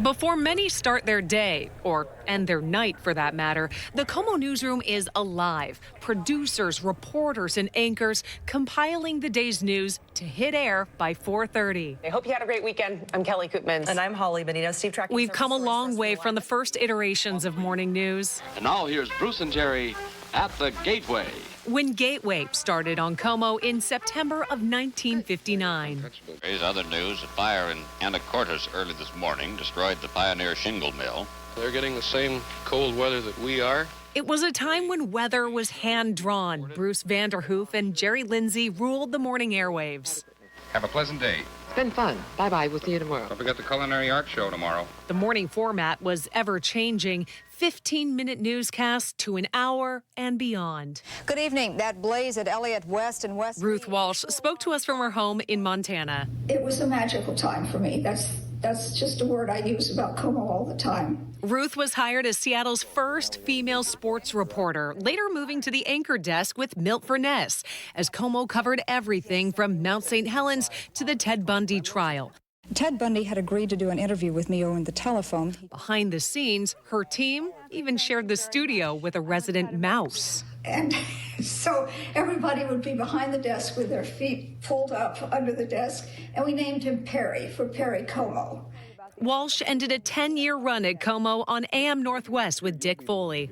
Before many start their day, or end their night for that matter, the KOMO Newsroom is alive. Producers, reporters, and anchors compiling the day's news to hit air by 4:30. I hope you had a great weekend. I'm Kelly Koopmans. And I'm Holly Benito. Steve tracking. We've come a long way from the first iterations of morning news. And now here's Bruce and Jerry at the Gateway. When Gateway started on KOMO in September of 1959. Here's other news. A fire in Anacortes early this morning destroyed the Pioneer Shingle Mill. They're getting the same cold weather that we are. It was a time when weather was hand-drawn. Bruce Vanderhoof and Geri Lindsey ruled the morning airwaves. Have a pleasant day. It's been fun. Bye-bye. We'll see you tomorrow. Don't forget the Culinary Art Show tomorrow. The morning format was ever-changing, 15-minute newscasts to an hour and beyond. Good evening. That blaze at Elliott West and West. Ruth Walsh spoke to us from her home in Montana. It was a magical time for me. That's just a word I use about KOMO all the time. Ruth was hired as Seattle's first female sports reporter, later moving to the anchor desk with Milt Furness, as KOMO covered everything from Mount St. Helens to the Ted Bundy trial. Ted Bundy had agreed to do an interview with me over the telephone. Behind the scenes, her team even shared the studio with a resident mouse. And so everybody would be behind the desk with their feet pulled up under the desk, and we named him Perry for Perry KOMO. Walsh ended a 10-year run at KOMO on AM Northwest with Dick Foley.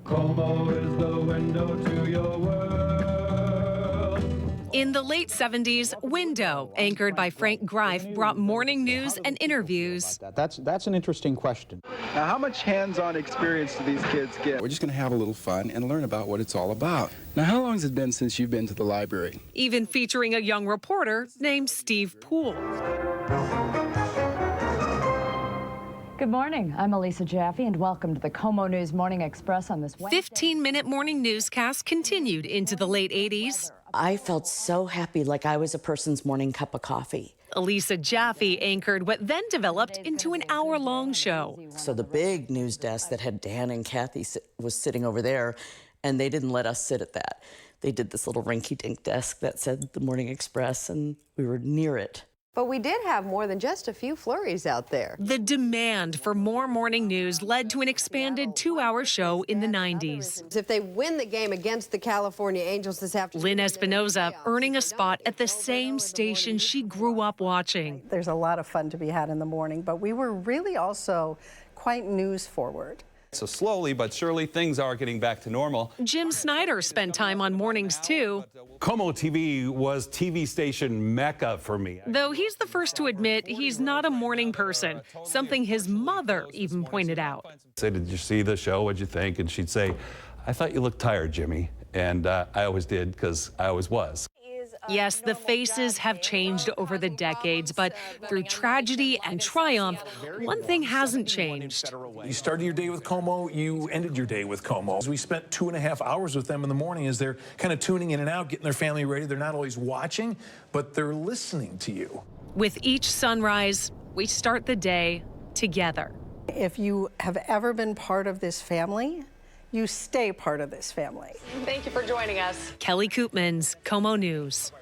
KOMO is the window to your world. In the late 70s, Window, anchored by Frank Greif, brought morning news and interviews. That's an interesting question. Now, how much hands-on experience do these kids get? We're just going to have a little fun and learn about what it's all about. Now, how long has it been since you've been to the library? Even featuring a young reporter named Steve Poole. Good morning. I'm Elisa Jaffe, and welcome to the KOMO News Morning Express on this Wednesday. 15-minute morning newscast continued into the late 80s. I felt so happy, like I was a person's morning cup of coffee. Elisa Jaffe anchored what then developed into an hour-long show. So the big news desk that had Dan and Kathy was sitting over there, and they didn't let us sit at that. They did this little rinky-dink desk that said the Morning Express, and we were near it. But we did have more than just a few flurries out there. The demand for more morning news led to an expanded 2-hour show in the 90s. If they win the game against the California Angels this afternoon... Lynn Espinoza earning a spot at the same station she grew up watching. There's a lot of fun to be had in the morning, but we were really also quite news forward. So slowly but surely, things are getting back to normal. Jim Snyder spent time on mornings, too. KOMO-TV was TV station mecca for me. Though he's the first to admit he's not a morning person, something his mother even pointed out. I said, did you see the show? What'd you think? And she'd say, I thought you looked tired, Jimmy. And I always did, because I always was. Yes, the faces have changed over the decades, but through tragedy and triumph, one thing hasn't changed. You started your day with KOMO, you ended your day with KOMO. We spent 2.5 hours with them in the morning as they're kind of tuning in and out, getting their family ready. They're not always watching, but they're listening to you. With each sunrise, we start the day together. If you have ever been part of this family, you stay part of this family. Thank you for joining us. Kelly Koopmans, KOMO News.